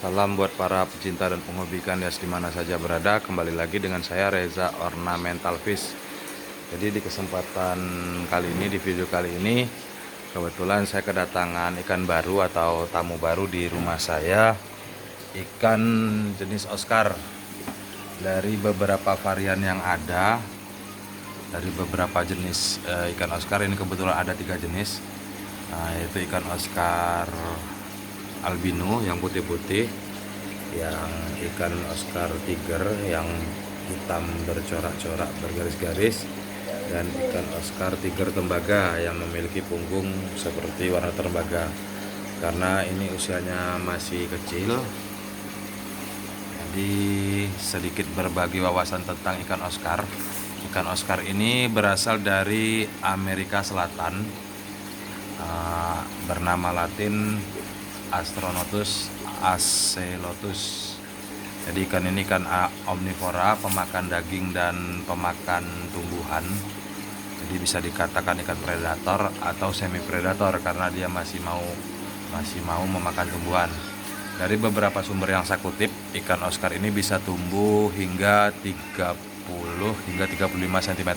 Salam buat para pecinta dan penghobi ikan hias dimana saja berada. Kembali lagi dengan saya Reza Ornamental Fish. Jadi di kesempatan kali ini, di video kali ini, kebetulan saya kedatangan ikan baru atau tamu baru di rumah saya. Ikan jenis Oscar. Dari beberapa varian yang ada, dari beberapa jenis ikan Oscar, ini kebetulan ada 3 jenis, yaitu ikan Oscar albino yang putih-putih, yang ikan Oscar tiger yang hitam bercorak-corak bergaris-garis, dan ikan Oscar tiger tembaga yang memiliki punggung seperti warna tembaga. Karena ini usianya masih kecil, jadi sedikit berbagi wawasan tentang ikan Oscar. Ikan Oscar ini berasal dari Amerika Selatan, bernama Latin Astronotus acelotus. Jadi ikan ini kan omnivora, pemakan daging dan pemakan tumbuhan. Jadi bisa dikatakan ikan predator atau semi predator karena dia masih mau memakan tumbuhan. Dari beberapa sumber yang saya kutip, ikan Oscar ini bisa tumbuh hingga 30 hingga 35 cm.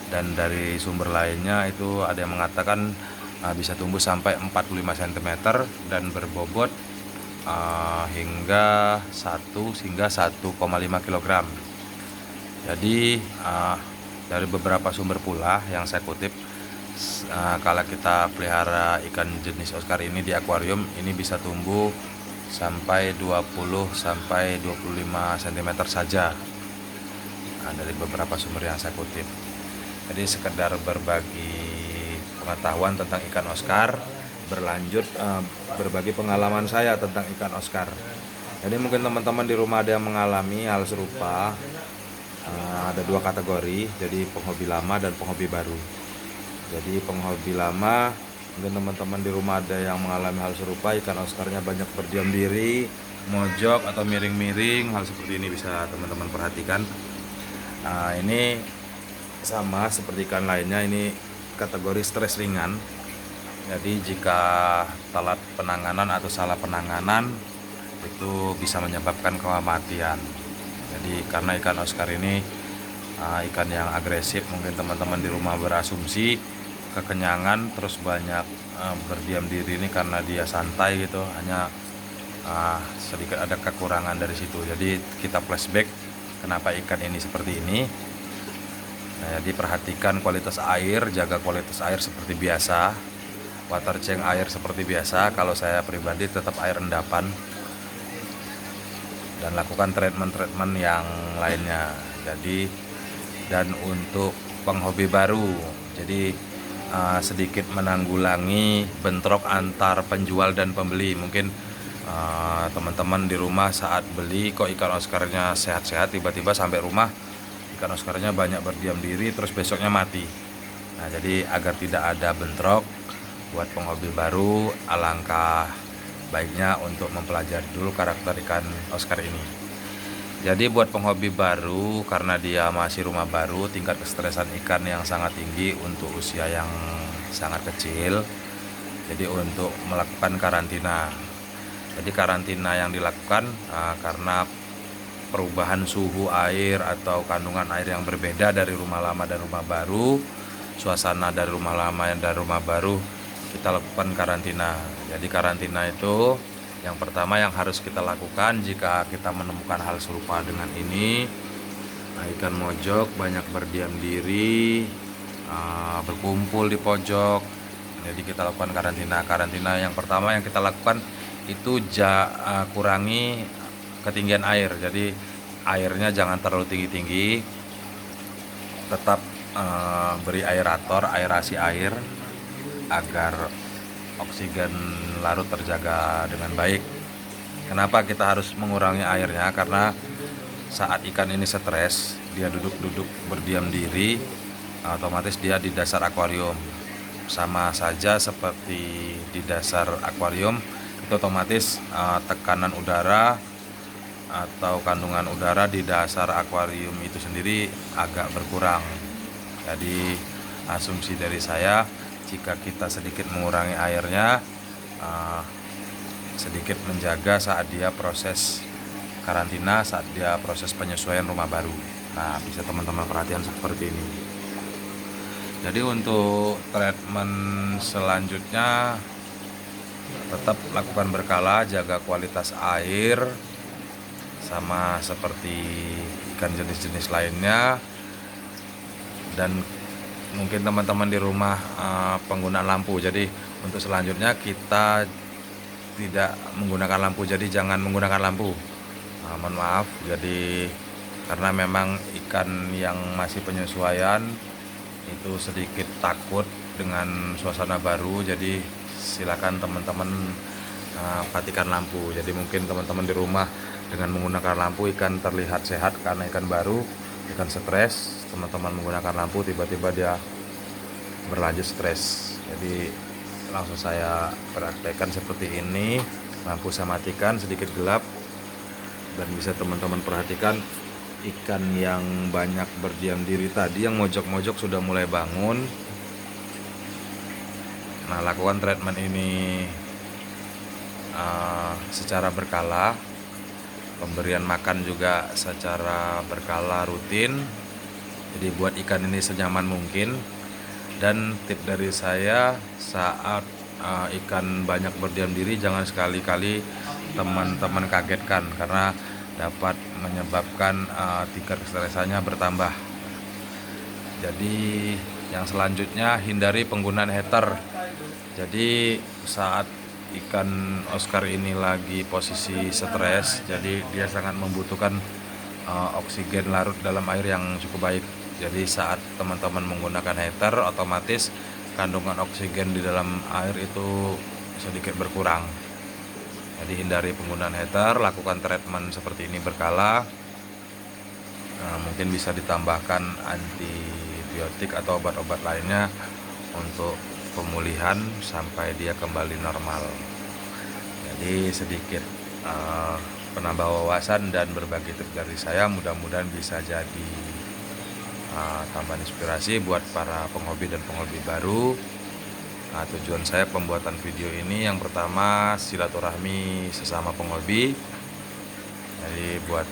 Dan dari sumber lainnya itu ada yang mengatakan bisa tumbuh sampai 45 cm dan berbobot hingga 1 hingga 1,5 kg. Jadi dari beberapa sumber pula yang saya kutip, kalau kita pelihara ikan jenis Oscar ini di akuarium, ini bisa tumbuh sampai 20 sampai 25 cm saja. Dari beberapa sumber yang saya kutip. Jadi sekedar berbagi pengetahuan tentang ikan Oscar, berlanjut berbagi pengalaman saya tentang ikan Oscar. Jadi mungkin teman-teman di rumah ada yang mengalami hal serupa. Ada 2 kategori, jadi penghobi lama dan penghobi baru. Jadi penghobi lama, mungkin teman-teman di rumah ada yang mengalami hal serupa, ikan Oscarnya banyak berdiam diri, mojok atau miring-miring, hal seperti ini bisa teman-teman perhatikan. Ini sama seperti ikan lainnya, ini kategori stres ringan. Jadi jika telat penanganan atau salah penanganan itu bisa menyebabkan kematian. Jadi karena ikan Oscar ini ikan yang agresif, mungkin teman-teman di rumah berasumsi kekenyangan terus banyak berdiam diri ini karena dia santai gitu, hanya sedikit ada kekurangan dari situ. Jadi kita flashback kenapa ikan ini seperti ini. Nah, jadi perhatikan kualitas air, jaga kualitas air seperti biasa, water change air seperti biasa. Kalau saya pribadi tetap air endapan, dan lakukan treatment yang lainnya. Jadi dan untuk penghobi baru, jadi sedikit menanggulangi bentrok antar penjual dan pembeli. Mungkin teman-teman di rumah saat beli kok ikan Oscarnya sehat-sehat, tiba-tiba sampai rumah ikan Oscarnya banyak berdiam diri terus besoknya mati. Nah, jadi agar tidak ada bentrok, buat penghobi baru alangkah baiknya untuk mempelajari dulu karakter ikan Oscar ini. Jadi buat penghobi baru, karena dia masih rumah baru, tingkat kestresan ikan yang sangat tinggi untuk usia yang sangat kecil. Jadi untuk melakukan karantina. Jadi karantina yang dilakukan karena perubahan suhu air atau kandungan air yang berbeda dari rumah lama dan rumah baru, suasana dari rumah lama dan rumah baru, kita lakukan karantina. Jadi karantina itu yang pertama yang harus kita lakukan jika kita menemukan hal serupa dengan ini, ikan mojok banyak berdiam diri, berkumpul di pojok. Jadi kita lakukan karantina. Karantina yang pertama yang kita lakukan itu kurangi ketinggian air. Jadi airnya jangan terlalu tinggi-tinggi, tetap beri aerator, aerasi air agar oksigen larut terjaga dengan baik. Kenapa kita harus mengurangi airnya? Karena saat ikan ini stres, dia duduk-duduk berdiam diri, otomatis dia di dasar akuarium. Sama saja seperti di dasar akuarium, itu otomatis tekanan udara atau kandungan udara di dasar akuarium itu sendiri agak berkurang. Jadi asumsi dari saya, jika kita sedikit mengurangi airnya, sedikit menjaga saat dia proses karantina, saat dia proses penyesuaian rumah baru. Nah, bisa teman-teman perhatian seperti ini. Jadi untuk treatment selanjutnya tetap lakukan berkala, jaga kualitas air sama seperti ikan jenis-jenis lainnya. Dan mungkin teman-teman di rumah penggunaan lampu, jadi untuk selanjutnya kita tidak menggunakan lampu, jadi jangan menggunakan lampu. Mohon maaf, jadi karena memang ikan yang masih penyesuaian itu sedikit takut dengan suasana baru, jadi silakan teman-teman matikan lampu. Jadi mungkin teman-teman di rumah dengan menggunakan lampu ikan terlihat sehat karena ikan baru, ikan stres. Teman-teman menggunakan lampu tiba-tiba dia berlanjut stres. Jadi langsung saya praktekkan seperti ini, lampu saya matikan, sedikit gelap, dan bisa teman-teman perhatikan ikan yang banyak berdiam diri tadi, yang mojok-mojok sudah mulai bangun. Nah, lakukan treatment ini secara berkala, pemberian makan juga secara berkala rutin. Jadi buat ikan ini senyaman mungkin. Dan tip dari saya, saat ikan banyak berdiam diri, jangan sekali-kali teman-teman kagetkan, karena dapat menyebabkan tingkat kestresannya bertambah. Jadi yang selanjutnya, hindari penggunaan heater. Jadi saat ikan Oscar ini lagi posisi stres, jadi dia sangat membutuhkan oksigen larut dalam air yang cukup baik. Jadi saat teman-teman menggunakan heater, otomatis kandungan oksigen di dalam air itu sedikit berkurang. Jadi hindari penggunaan heater, lakukan treatment seperti ini berkala. Mungkin bisa ditambahkan antibiotik atau obat-obat lainnya untuk pemulihan sampai dia kembali normal. Jadi sedikit penambah wawasan dan berbagi tips dari saya, mudah-mudahan bisa jadi tambahan inspirasi buat para penghobi dan penghobi baru. Tujuan saya pembuatan video ini yang pertama silaturahmi sesama penghobi. Jadi buat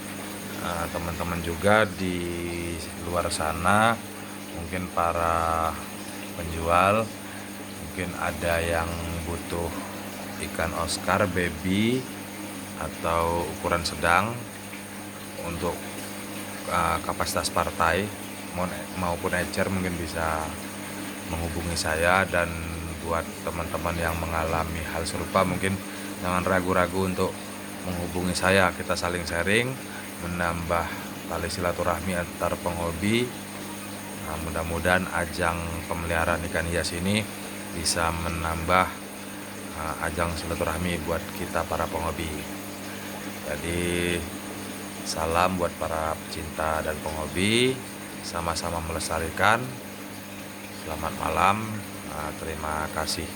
teman-teman juga di luar sana, mungkin para penjual, mungkin ada yang butuh ikan Oscar baby atau ukuran sedang untuk kapasitas partai maupun ecer, mungkin bisa menghubungi saya. Dan buat teman-teman yang mengalami hal serupa, mungkin jangan ragu-ragu untuk menghubungi saya. Kita saling sharing, menambah tali silaturahmi antar penghobi. Mudah-mudahan ajang pemeliharaan ikan hias ini bisa menambah ajang silaturahmi buat kita para penghobi. Jadi salam buat para pecinta dan penghobi, sama-sama melestarikan. Selamat malam, terima kasih.